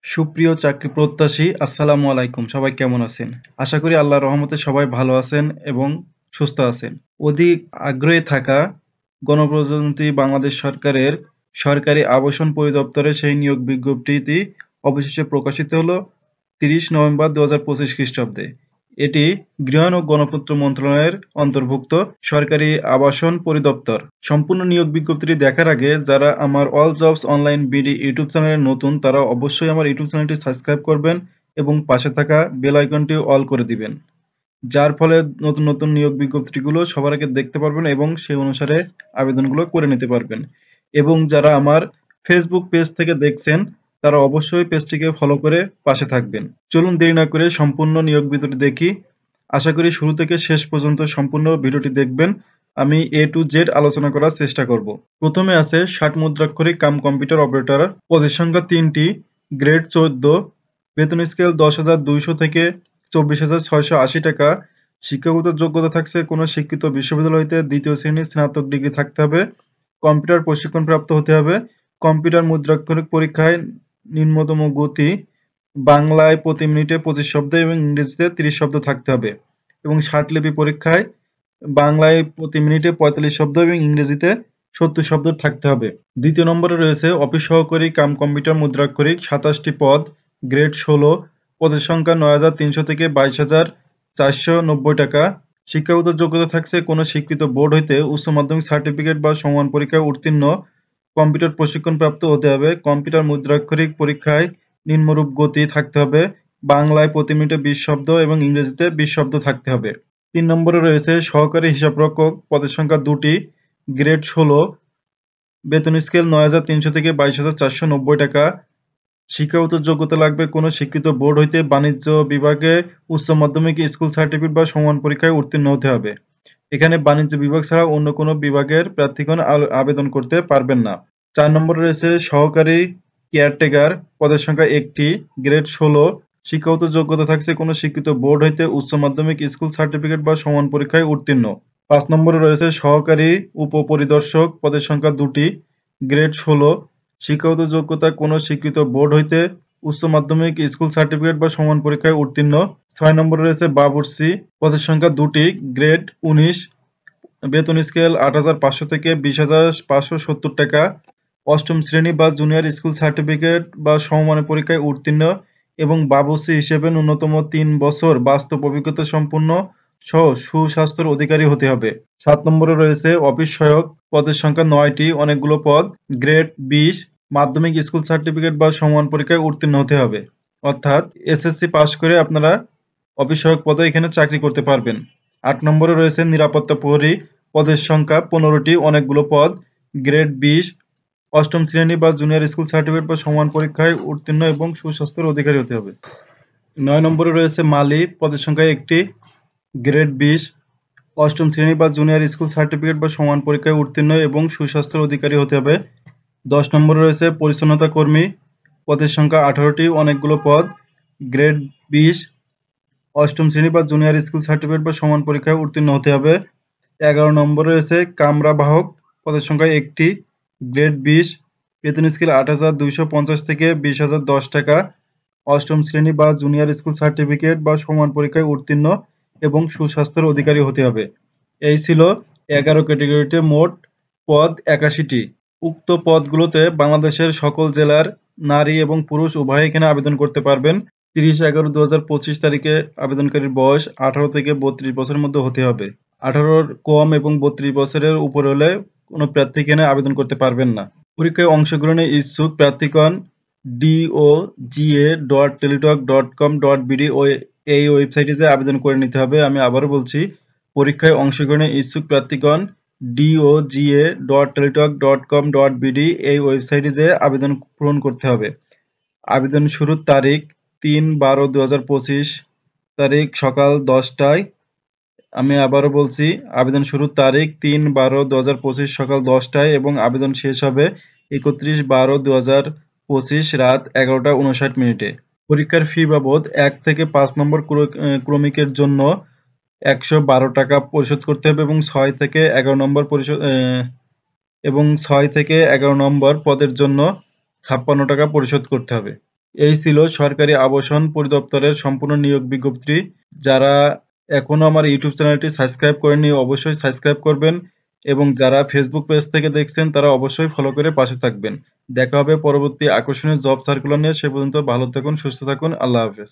সুপ্রিয় চাকরি প্রত্যাশী, আসসালামু আলাইকুম। সবাই কেমন আছেন? আশা করি আল্লাহর রহমতে সবাই ভালো আছেন এবং সুস্থ আছেন। অধিক আগ্রহে থাকা গণপ্রজাতন্ত্রী বাংলাদেশ সরকারের সরকারি আবাসন পরিদপ্তরে সেই নিয়োগ বিজ্ঞপ্তিটি অবশেষে প্রকাশিত হলো ৩০ নভেম্বর ২০২৫ খ্রিস্টাব্দে। এটি গৃহায়ণ ও গণপূর্ত মন্ত্রণালয়ের অন্তর্ভুক্ত সরকারি আবাসন পরিদপ্তর। সম্পূর্ণ নিয়োগ বিজ্ঞপ্তিটি দেখার আগে যারা আমার all jobs online BD YouTube চ্যানেলে নতুন তারা অবশ্যই আমার ইউটিউব চ্যানেলটি সাবস্ক্রাইব করবেন এবং পাশে থাকা বেল আইকনটি অল করে দিবেন, যার ফলে নতুন নতুন নিয়োগ বিজ্ঞপ্তিগুলো সবার আগে দেখতে পারবেন এবং সেই অনুসারে আবেদনগুলো করে নিতে পারবেন। এবং যারা আমার ফেসবুক পেজ থেকে দেখছেন তারা অবশ্যই পেজটিকে ফলো করে পাশে থাকবেন। চলুন দেরি না করে সম্পূর্ণ নিয়োগ বিজ্ঞপ্তি দেখি। আশা করি শুরু থেকে শেষ পর্যন্ত সম্পূর্ণ ভিডিওটি দেখবেন। আমি A to Z আলোচনা করার চেষ্টা করব। প্রথমে আছে ৬০ মুদ্রাক্ষরিক কাম কম্পিউটার অপারেটর, পদের সংখ্যা ৩টি, গ্রেড ১৪, বেতন স্কেল ১০,২০০ থেকে ২৪,৬৮০ টাকা। শিক্ষাগত যোগ্যতা থাকছে কোনো শিক্ষিত বিশ্ববিদ্যালয় হইতে দ্বিতীয় শ্রেণীর স্নাতক ডিগ্রি থাকতে হবে, কম্পিউটার প্রশিক্ষণ প্রাপ্ত হতে হবে, কম্পিউটার মুদ্রাক্ষরিক পরীক্ষায় নিম্নতম গতি বাংলায় প্রতি মিনিটে ২৫ শব্দ এবং ইংরেজিতে ৩০ শব্দ থাকতে হবে এবং ষাটলিপি পরীক্ষায় বাংলায় প্রতি মিনিটে ৪৫ শব্দ এবং ইংরেজিতে ৭০ শব্দ থাকতে হবে। দ্বিতীয় নম্বরে রয়েছে অফিস সহকারী কাম কম্পিউটার মুদ্রাক্ষরিক, ২৭টি পদ, গ্রেড ১৬, পদের সংখ্যা ৯,৩০০ থেকে ২২,৪৯০ টাকা। শিক্ষাগত যোগ্যতা থাকছে কোনো স্বীকৃত বোর্ড হইতে উচ্চ মাধ্যমিক সার্টিফিকেট বা সমমান পরীক্ষায় উত্তীর্ণ, কম্পিউটার প্রশিক্ষণ প্রাপ্ত হতে হবে, কম্পিউটার মুদ্রাক্ষরিক পরীক্ষায় নিম্নরূপ গতি থাকতে হবে, বাংলায় প্রতি মিনিটে ২০ শব্দ এবং ইংরেজিতে ২০ শব্দ থাকতে হবে। ৩ নম্বরে রয়েছে সহকারী হিসাবরক্ষক, পদের সংখ্যা ২টি, গ্রেড ১৬, বেতন স্কেল ৯,৩০০ থেকে ২২,৪৯০ টাকা। শিক্ষাগত যোগ্যতা লাগবে কোনো স্বীকৃত বোর্ড হইতে বাণিজ্য বিভাগে উচ্চ মাধ্যমিক স্কুল সার্টিফিকেট বা সমমান পরীক্ষায় উত্তীর্ণ হতে হবে। এখানে বাণিজ্য বিভাগ ছাড়া অন্য কোনো বিভাগের প্রার্থীগণ আবেদন করতে পারবেন না। ৪ নম্বরে রয়েছে সহকারী কেয়ারটেকার, পদের সংখ্যা ১টি, গ্রেড ১৬, শিক্ষাগত যোগ্যতা থাকছে কোনো স্বীকৃত বোর্ড হইতে উচ্চ মাধ্যমিক স্কুল সার্টিফিকেট বা সমান পরীক্ষায় উত্তীর্ণ। ৫ নম্বরে রয়েছে সহকারী উপপরিদর্শক, পদের সংখ্যা ২টি, গ্রেড ১৬, শিক্ষাগত যোগ্যতা কোনো স্বীকৃত বোর্ড হইতে উচ্চ মাধ্যমিক স্কুল সার্টিফিকেট বা সমান পরীক্ষায় উত্তীর্ণ। ৬ নম্বরে রয়েছে বাবুর্চি, পদের সংখ্যা ২টি, গ্রেড ১৯, বেতন স্কেল ৮,৫০০ থেকে ২০,৫৭০ টাকা। অষ্টম শ্রেণী বা জুনিয়র স্কুল সার্টিফিকেট বা সমমানের পরীক্ষায় উত্তীর্ণ এবং বাবুর্চি হিসেবে ন্যূনতম ৩ বছর বাস্তব অভিজ্ঞতা সম্পন্ন সহ সুস্বাস্থ্যের অধিকারী হতে হবে। ৭ নম্বরে রয়েছে অফিস সহায়ক, পদের সংখ্যা ৯টি, অনেকগুলো পদ, গ্রেড ২০, মাধ্যমিক স্কুল সার্টিফিকেট বা সমমান পরীক্ষায় উত্তীর্ণ হতে হবে। অর্থাৎ এসএসসি পাস করে আপনারা অফিস সহায়ক পদে এখানে চাকরি করতে পারবেন। ৮ নম্বরে রয়েছে নিরাপত্তা প্রহরী, পদের সংখ্যা ১৫টি, অনেকগুলো পদ, গ্রেড ২০, অষ্টম শ্রেণী বা জুনিয়র স্কুল সার্টিফিকেট বা সমান পরীক্ষায় উত্তীর্ণ এবং সুস্বাস্থ্যের অধিকারী হতে হবে। ৯ নম্বরে রয়েছে মালি, পদের সংখ্যা ১টি, গ্রেড ২০, অষ্টম শ্রেণী বা জুনিয়র স্কুল সার্টিফিকেট বা সমান পরীক্ষায় উত্তীর্ণ এবং সুস্বাস্থ্যের অধিকারী হতে হবে। ১০ নম্বরে রয়েছে পরিচ্ছন্নতা কর্মী, পদের সংখ্যা ১৮টি, অনেকগুলো পদ, গ্রেড ২০, অষ্টম শ্রেণী বা জুনিয়র স্কুল সার্টিফিকেট বা সমান পরীক্ষায় উত্তীর্ণ হতে হবে। ১১ নম্বরে রয়েছে কামরা বাহক, পদের সংখ্যা ১টি, গ্রেড ২০, বেতন স্কেল ৮,২৫০ থেকে ২০,০১০ টাকা। অষ্টম শ্রেণী বা জুনিয়র স্কুল সার্টিফিকেট বা সমান পরীক্ষায় উত্তীর্ণ এবং সুস্বাস্থ্যের অধিকারী হতে হবে। এই ছিল ১১ ক্যাটাগরিতে মোট পদ ৮১টি। উক্ত পদগুলোতে বাংলাদেশের সকল জেলার নারী এবং পুরুষ উভয়ে এখানে আবেদন করতে পারবেন। ৩০/১১/২০২৫ তারিখে আবেদনকারীর বয়স ১৮ থেকে ৩২ বছরের মধ্যে হতে হবে। ১৮-র কম এবং ৩২ বছরের উপরে হলে কোনো প্রার্থী এখানে আবেদন করতে পারবেন না। পরীক্ষায় অংশগ্রহণে ইচ্ছুক প্রার্থীগণ doga.teletalk.com.bd এই ওয়েবসাইটে যেয়ে আবেদন করে নিতে হবে। আমি আবারও বলছি, পরীক্ষায় অংশগ্রহণে ইচ্ছুক প্রার্থীগণ doga.teletalk.com.bd এই ওয়েবসাইটে যেয়ে আবেদন পূরণ করতে হবে। আবেদন শুরুর তারিখ ৩/১২/২০২৫ তারিখ সকাল ১০টায়। আমি আবারও বলছি, আবেদন শুরুর তারিখ ৩/১২/২০২৫ সকাল ১০টায় এবং আবেদন শেষ হবে ৩১/১২/২০২৫ রাত ১১টা ৫৯ মিনিটে। পরীক্ষার ফি বাবদ ১ থেকে ৫ নম্বর ক্রমিকের জন্য ১১২ টাকা পরিশোধ করতে হবে এবং ৬ থেকে ১১ নম্বর পদের জন্য ৫৬ টাকা পরিশোধ করতে হবে। এই ছিল সরকারি আবাসন পরিদপ্তরের সম্পূর্ণ নিয়োগ বিজ্ঞপ্তি। যারা এখনো আমার ইউটিউব চ্যানেলটি সাবস্ক্রাইব করেননি অবশ্যই সাবস্ক্রাইব করবেন এবং যারা ফেসবুক পেজ থেকে দেখছেন তারা অবশ্যই ফলো করে পাশে থাকবেন। দেখা হবে পরবর্তী আকর্ষণীয় জব সার্কুলার নিয়ে। সে পর্যন্ত ভালো থাকুন, সুস্থ থাকুন। আল্লাহ হাফেজ।